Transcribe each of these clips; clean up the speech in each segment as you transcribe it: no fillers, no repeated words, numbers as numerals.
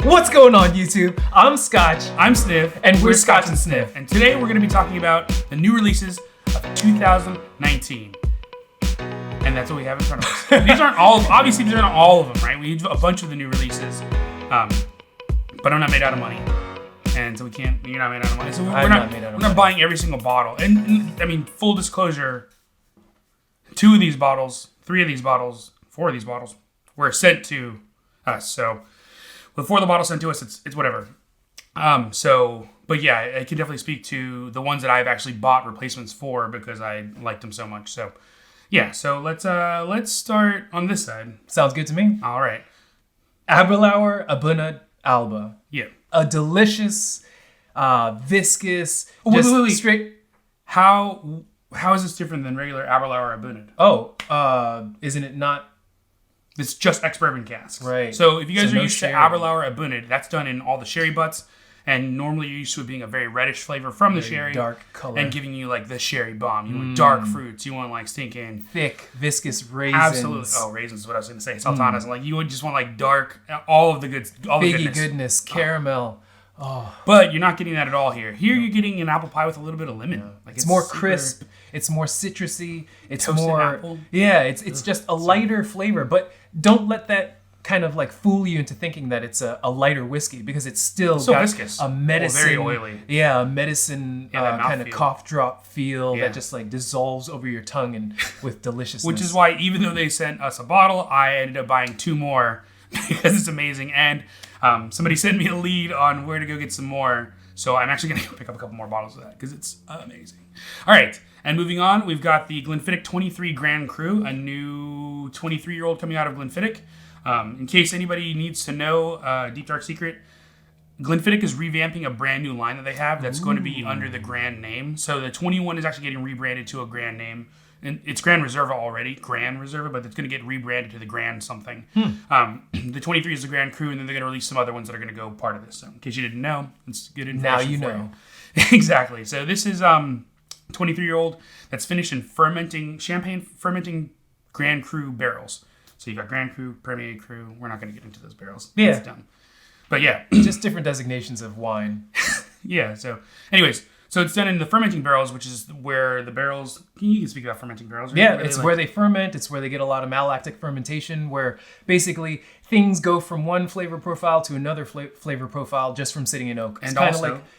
What's going on, YouTube? I'm Scotch. I'm Sniff. And we're Scotch and Sniff. And today we're going to be talking about the new releases of 2019. And that's what we have in front of us. These aren't all all of them, right? We have a bunch of the new releases. But I'm not made out of money. And so you're not made out of money. So we're not buying every single bottle. And I mean, full disclosure, 3 of these bottles, 4 of these bottles were sent to us. So with 4 of the bottles sent to us, it's whatever. But yeah, I can definitely speak to the ones that I've actually bought replacements for because I liked them so much. So yeah, so let's start on this side. Sounds good to me. All right. Abelauer Abunad Alba. Yeah. A delicious, viscous, wait. straight. How is this different than regular Abelauer Abunad? Oh, isn't it not? It's just ex-bourbon casks. Right. So if you guys are used sherry. to Abelauer Abunad, that's done in all the sherry butts. And normally you're used to it being a very reddish flavor from the sherry. Dark color. And giving you like the sherry bomb. You want dark fruits. You want like stinking. Thick, viscous raisins. Absolutely. Oh, raisins is what I was going to say. Sultanas. Like you would just want like dark, all of the good, all the goodness, caramel. Oh. But you're not getting that at all here. Here you're getting an apple pie with a little bit of lemon. Yeah. Like it's more crisp. It's more citrusy. It's more apple. Yeah, it's just a lighter flavor. But don't let that kind of like fool you into thinking that it's a lighter whiskey because it's still got viscous. A medicine, very oily. Yeah, a medicine kind of feel. cough drop feel that just like dissolves over your tongue and with deliciousness. Which is why even though they sent us a bottle, I ended up buying 2 more because it's amazing. And somebody sent me a lead on where to go get some more. So I'm actually going to pick up a couple more bottles of that because it's amazing. All right. And moving on, we've got the Glenfiddich 23 Grand Cru, a new 23-year-old coming out of Glenfiddich. In case anybody needs to know, deep dark secret, Glenfiddich is revamping a brand new line that they have that's going to be under the Grand name. So the 21 is actually getting rebranded to a Grand name. And it's Grand Reserva already, Grand Reserva, but it's going to get rebranded to the Grand something. The 23 is the Grand Cru, and then they're going to release some other ones that are going to go part of this. So in case you didn't know, it's good information. Now you know. Exactly. So this is 23-year-old that's finished in champagne fermenting Grand Cru barrels. So you've got Grand Cru, Premier Cru. We're not going to get into those barrels. Yeah. It's dumb. But yeah. Just different designations of wine. Yeah. So anyways, so it's done in the fermenting barrels, which is where the barrels... You can speak about fermenting barrels. Right? Yeah, it's where they ferment. It's where they get a lot of malolactic fermentation, where basically things go from one flavor profile to another flavor profile just from sitting in oak. It's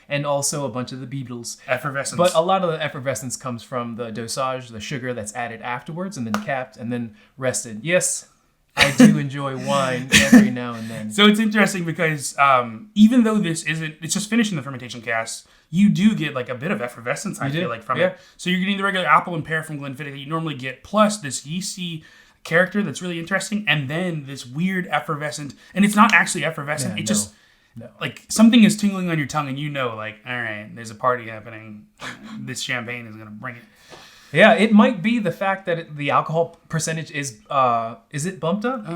and also a bunch of the beetles. Effervescence. But a lot of the effervescence comes from the dosage, the sugar that's added afterwards and then capped and then rested. Yes, I do enjoy wine every now and then. So it's interesting because even though it's just finishing the fermentation casks, you do get like a bit of effervescence, I feel like, from it. So you're getting the regular apple and pear from Glenfiddich that you normally get, plus this yeasty character that's really interesting, and then this weird effervescent, and it's not actually effervescent, like something is tingling on your tongue and you know, like, all right, there's a party happening. This champagne is going to bring it. Yeah, it might be the fact that the alcohol percentage is it bumped up?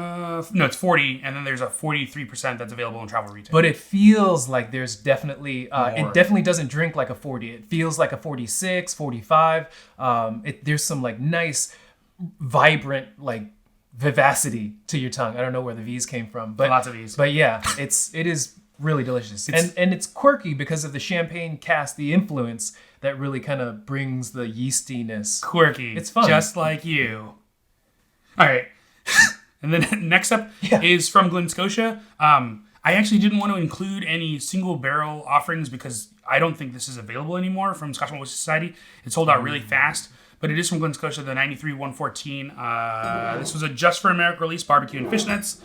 No, it's 40, and then there's a 43% that's available in travel retail. But it feels like there's definitely, it definitely doesn't drink like a 40. It feels like a 46, 45. There's some like nice, vibrant, like vivacity to your tongue. I don't know where the V's came from, but lots of V's. But yeah, it is really delicious. And it's quirky because of the champagne cask, the influence that really kind of brings the yeastiness. Quirky. It's fun. Just like you. All right. And then next up is from Glen Scotia. I actually didn't want to include any single barrel offerings because I don't think this is available anymore from Scotch Whisky Society. It sold out really fast. But it is from Glen Scotia, the 93 114. This was a Just for America release, barbecue and fishnets.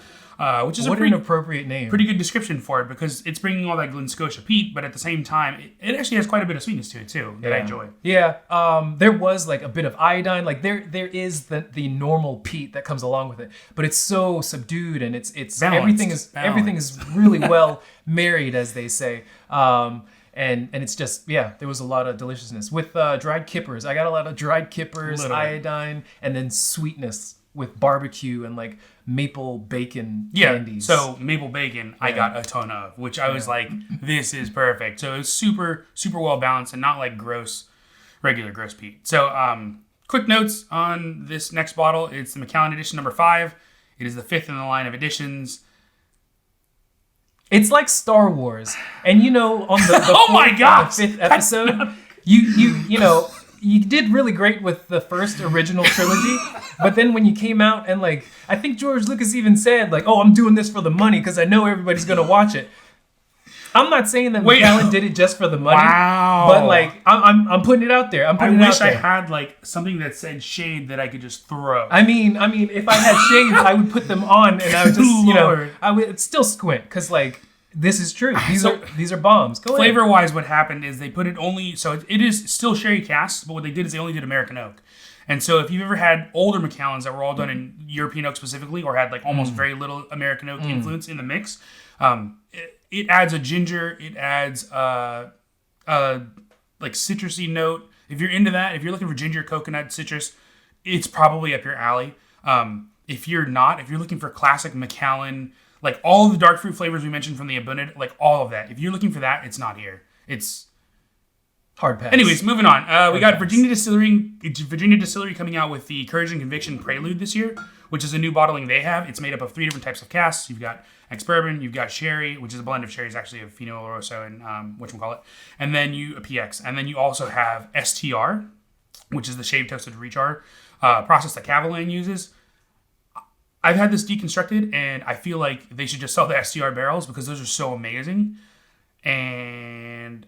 Which is an appropriate name. Pretty good description for it because it's bringing all that Glen Scotia peat, but at the same time, it actually has quite a bit of sweetness to it too that I enjoy. Yeah, there was like a bit of iodine. Like there is the normal peat that comes along with it, but it's so subdued and it's balanced. everything is really well married, as they say. And it's just, there was a lot of deliciousness with dried kippers. I got a lot of dried kippers, iodine, and then sweetness with barbecue and like maple bacon candies. So maple bacon, I got a ton of, which I was like, this is perfect. So it was super, super well balanced and not like regular gross peat. So quick notes on this next bottle. It's the Macallan edition number 5. It is the 5th in the line of editions. It's like Star Wars. And you know, on the Oh my gosh! the 5th episode, you know, you did really great with the first original trilogy, but then when you came out and like, I think George Lucas even said like, "Oh, I'm doing this for the money because I know everybody's gonna watch it." I'm not saying that McAllen did it just for the money, but like I'm putting it out there. I wish I had like something that said shade that I could just throw. I mean, if I had shades, I would put them on and I would just, you know, I would still squint because like this is true. These are bombs. Go flavor wise, what happened is they put it only so it is still sherry casks, but what they did is they only did American oak. And so if you've ever had older Macallans that were all done in European oak specifically, or had like almost very little American oak influence in the mix, it adds a ginger. It adds like citrusy note. If you're into that, if you're looking for ginger, coconut, citrus, it's probably up your alley. If you're not, if you're looking for classic Macallan, like all of the dark fruit flavors we mentioned from the abundant, like all of that. If you're looking for that, it's not here. It's hard pass. Anyways, moving on. We got Virginia Distillery coming out with the Courage and Conviction Prelude this year, which is a new bottling they have. It's made up of 3 different types of casks. You've got ex-bourbon, you've got sherry, which is a blend of sherries actually of Fino Oloroso and whatchamacallit, and then a PX. And then you also have STR, which is the shaved toasted rechar process that Cavalan uses. I've had this deconstructed, and I feel like they should just sell the STR barrels because those are so amazing. And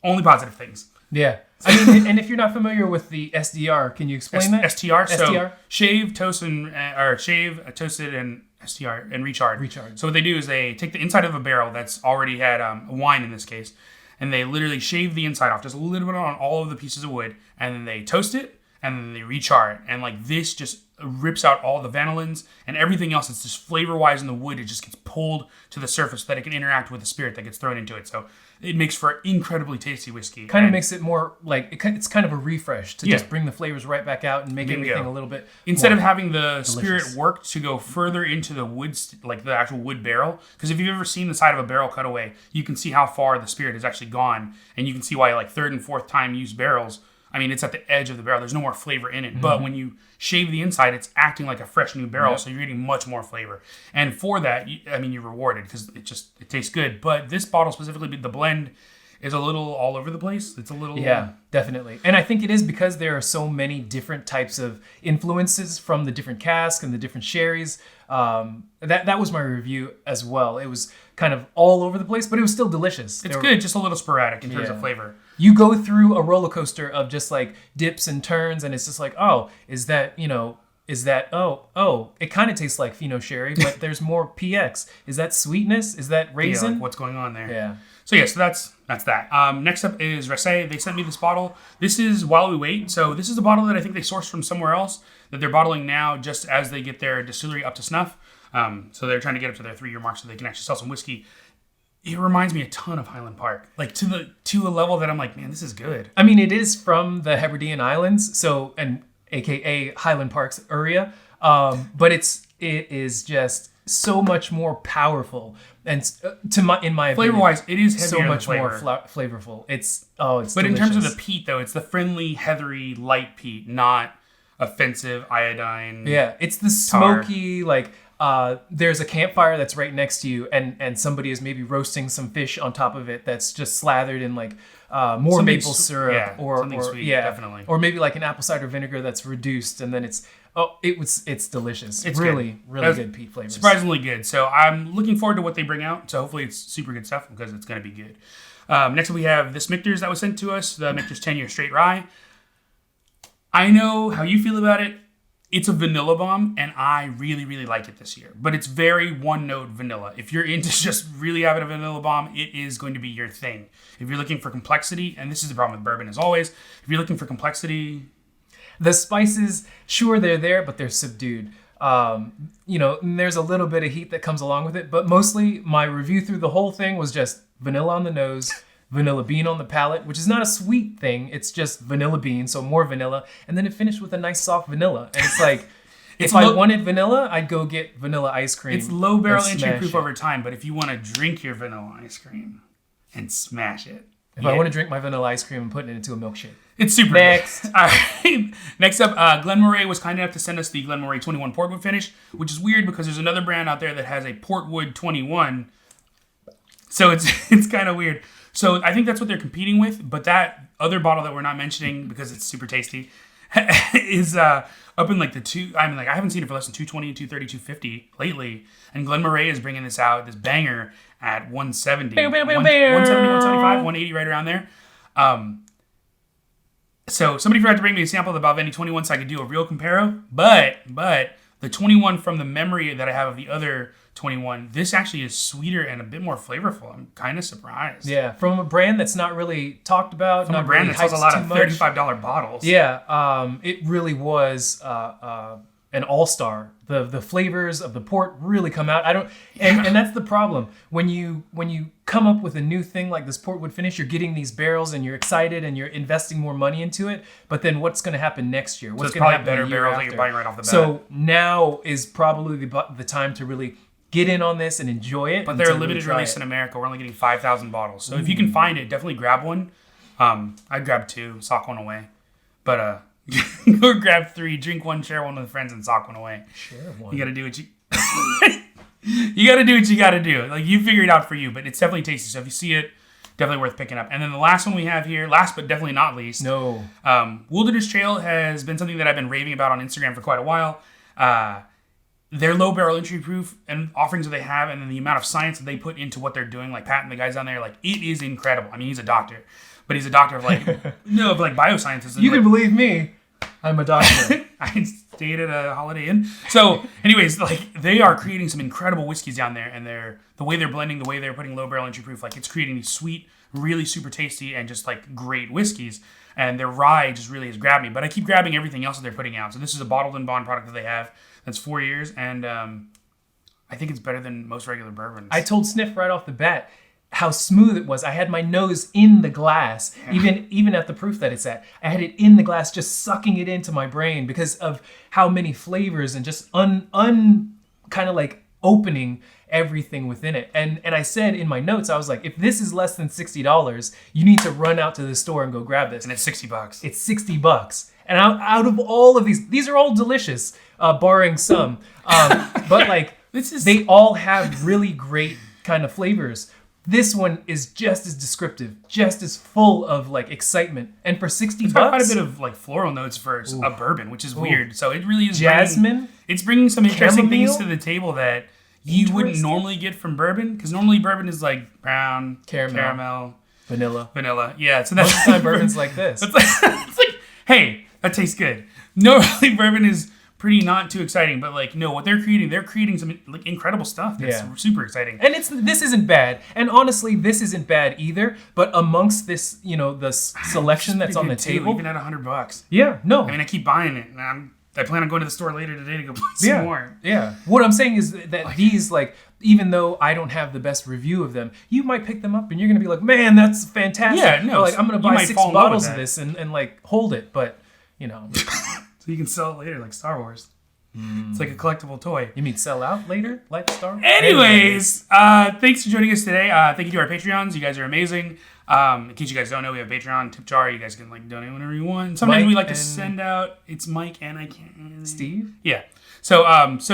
only positive things. Yeah. I mean, and if you're not familiar with the SDR, can you explain that? STR? So shave, toast, toasted, and STR, and rechard. So what they do is they take the inside of a barrel that's already had wine in this case, and they literally shave the inside off, just a little bit on all of the pieces of wood, and then they toast it, and then they rechar it. And like this just rips out all the vanillins and everything else that's just flavor-wise in the wood. It just gets pulled to the surface so that it can interact with the spirit that gets thrown into it. So it makes for incredibly tasty whiskey. Kind of makes it more like, it's kind of a refresh to just bring the flavors right back out and make everything a little bit instead of having the spirit work to go further into the wood, like the actual wood barrel. Because if you've ever seen the side of a barrel cutaway, you can see how far the spirit has actually gone. And you can see why like 3rd and 4th time used barrels, I mean, it's at the edge of the barrel. There's no more flavor in it. Mm-hmm. But when you shave the inside, it's acting like a fresh new barrel. Yep. So you're getting much more flavor. And for that, you're rewarded because it tastes good. But this bottle specifically, the blend is a little all over the place. It's a little... Yeah, definitely. And I think it is because there are so many different types of influences from the different casks and the different sherries. That was my review as well. It was kind of all over the place, but it was still delicious. It's good, just a little sporadic in terms of flavor. You go through a roller coaster of just like dips and turns, and it's just like, oh, is that, it kind of tastes like Fino Sherry, but there's more PX. Is that sweetness? Is that raisin? Yeah, like what's going on there? Yeah. So that's that. Next up is Rosé. They sent me this bottle. This is While We Wait. So this is a bottle that I think they sourced from somewhere else that they're bottling now just as they get their distillery up to snuff. So they're trying to get up to their 3-year mark so they can actually sell some whiskey. It reminds me a ton of Highland Park, like to a level that I'm like, man, this is good. I mean, it is from the Hebridean Islands, so and AKA Highland Park's area, but it is just so much more powerful, and in my opinion, flavor-wise, it is heavier so much more flavorful. It's but delicious. In terms of the peat, though, it's the friendly, heathery, light peat, not offensive iodine. Yeah, it's the smoky like. There's a campfire that's right next to you, and somebody is maybe roasting some fish on top of it that's just slathered in like more something maple syrup or sweet, definitely, or maybe like an apple cider vinegar that's reduced, and then it's delicious. It's really good peat flavors. Surprisingly good. So I'm looking forward to what they bring out. So hopefully it's super good stuff because it's going to be good. Next up we have this Michter's that was sent to us, the Michter's 10-year straight rye. I know how you feel about it. It's a vanilla bomb, and I really, really like it this year. But it's very one-note vanilla. If you're into just really having a vanilla bomb, it is going to be your thing. If you're looking for complexity, and this is the problem with bourbon as always, if you're looking for complexity... The spices, sure, they're there, but they're subdued. There's a little bit of heat that comes along with it, but mostly my review through the whole thing was just vanilla on the nose, vanilla bean on the palate, which is not a sweet thing. It's just vanilla bean, so more vanilla. And then it finished with a nice soft vanilla. And it's like, if I wanted vanilla, I'd go get vanilla ice cream. It's low barrel entry proof over time, but if you want to drink your vanilla ice cream and smash it. If I want to drink my vanilla ice cream and put it into a milkshake. It's super Next. Good. All right. Next up, Glenmorangie was kind enough to send us the Glenmorangie 21 Portwood finish, which is weird because there's another brand out there that has a Portwood 21. So it's kind of weird. So I think that's what they're competing with. But that other bottle that we're not mentioning because it's super tasty is up in like the two. I mean, like I haven't seen it for less than 220, 230, 250 lately. And Glen Moray is bringing this out, this banger at 170, 170, 175, 180, right around there. So somebody forgot to bring me a sample of the Balvenie 21 so I could do a real comparo. But the 21 from the memory that I have of the other 21, this actually is sweeter and a bit more flavorful. I'm kind of surprised. Yeah, from a brand that's not really talked about. From not a brand really that sells a lot of hyped too $35 bottles. Yeah, it really was an all-star. The flavors of the port really come out. And that's the problem. When you come up with a new thing like this portwood finish, you're getting these barrels and you're excited and you're investing more money into it. But then what's going to happen next year? What's So it's going to probably happen better the year barrels that after? you're buying right off the bat. So now is probably the time to really get in on this and enjoy it. But and they're to a limited really try release it. in America. We're only getting 5,000 bottles. So if you can find it, definitely grab one. I'd grab 2, sock one away. But or grab 3, drink 1, share 1 with friends, and sock one away. Share one. You gotta do what you you gotta do what you gotta do. Like you figure it out for you, but it's definitely tasty. So if you see it, definitely worth picking up. And then the last one we have here, last but definitely not least, No. Wilderness Trail has been something that I've been raving about on Instagram for quite a while. Their low barrel entry proof and offerings that they have, and then the amount of science that they put into what they're doing, like Pat and the guys down there, like it is incredible. I mean, he's a doctor, but he's a doctor of like of like biosciences. And You like, can believe me. I'm a doctor. I stayed at a Holiday Inn. So, anyways, like they are creating some incredible whiskeys down there, and the way they're blending, the way they're putting low barrel entry proof, like it's creating these sweet, really super tasty, and just like great whiskeys. And their rye just really has grabbed me. But I keep grabbing everything else that they're putting out. So this is a bottled and bond product that they have that's 4 years, and I think it's better than most regular bourbons. I told Sniff right off the bat how smooth it was. I had my nose in the glass, even at the proof that it's at. I had it in the glass, just sucking it into my brain because of how many flavors and just kind of like opening everything within it. And I said in my notes, I was like, if this is less than $60, you need to run out to the store and go grab this. and it's $60. It's $60. And out of all of these are all delicious, barring some. But like, they all have really great kind of flavors. This one is just as descriptive, just as full of like excitement. And for $60, It's got quite a bit of like floral notes for a bourbon, which is weird. So it really is jasmine. It's bringing some interesting things chamomile? to the table that you wouldn't normally get from bourbon, because normally bourbon is like brown, caramel, vanilla. Yeah, so that's Most of the time bourbon's like this. it's like, hey, that tastes good. Normally bourbon is pretty not too exciting, but like no, what they're creating some like incredible stuff that's super exciting. And this isn't bad. And honestly, this isn't bad either. But amongst this, the selection that's on the table, even at $100. yeah, no. I mean, I keep buying it, and I plan on going to the store later today to go buy some more. Yeah. What I'm saying is that these, like, even though I don't have the best review of them, you might pick them up and you're gonna be like, man, that's fantastic. Yeah, no, or like I'm gonna buy 6 fall in love bottles with of that. this and like hold it, but So you can sell it later like Star Wars. It's like a collectible toy. You mean sell out later, like Star Wars? Anyways, thanks for joining us today. Thank you to our Patreons. You guys are amazing. In case you guys don't know, we have a Patreon tip jar. You guys can like donate whenever you want. Sometimes Mike we like to and send out. It's Mike and I can't. Steve? Yeah. So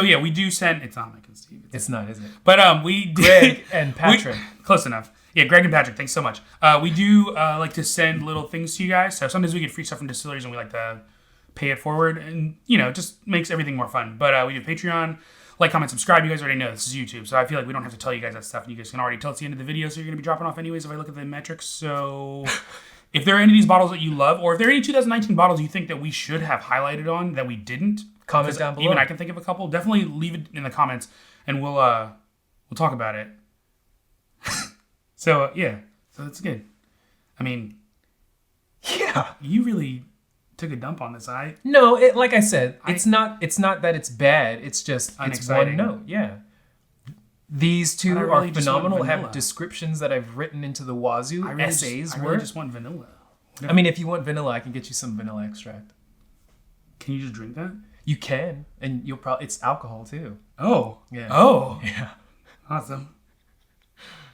yeah, we do send. It's not Mike and Steve. It's not, is it? But we Greg and Patrick. Close enough. Yeah, Greg and Patrick. Thanks so much. We do like to send little things to you guys. So sometimes we get free stuff from distilleries, and we like to pay it forward, and it just makes everything more fun. But we do Patreon. Like, comment, subscribe. You guys already know this is YouTube, so I feel like we don't have to tell you guys that stuff, and you guys can already tell it's the end of the video, so you're going to be dropping off anyways if I look at the metrics. So if there are any of these bottles that you love, or if there are any 2019 bottles you think that we should have highlighted on that we didn't, Comment down below. Even I can think of a couple. Definitely leave it in the comments, and we'll talk about it. So yeah, so that's good. I mean, Yeah. you really took a dump on this. No, like I said, it's not that it's bad. It's just it's Unexciting. one note. Yeah. These two But I are really just want phenomenal. Have vanilla. descriptions that I've written into the wazoo. I really essays. I really just want vanilla. I mean, if you want vanilla, I can get you some vanilla extract. Can you just drink that? You can, and you'll probably it's alcohol too. Oh. Yeah. Oh. Yeah. Awesome.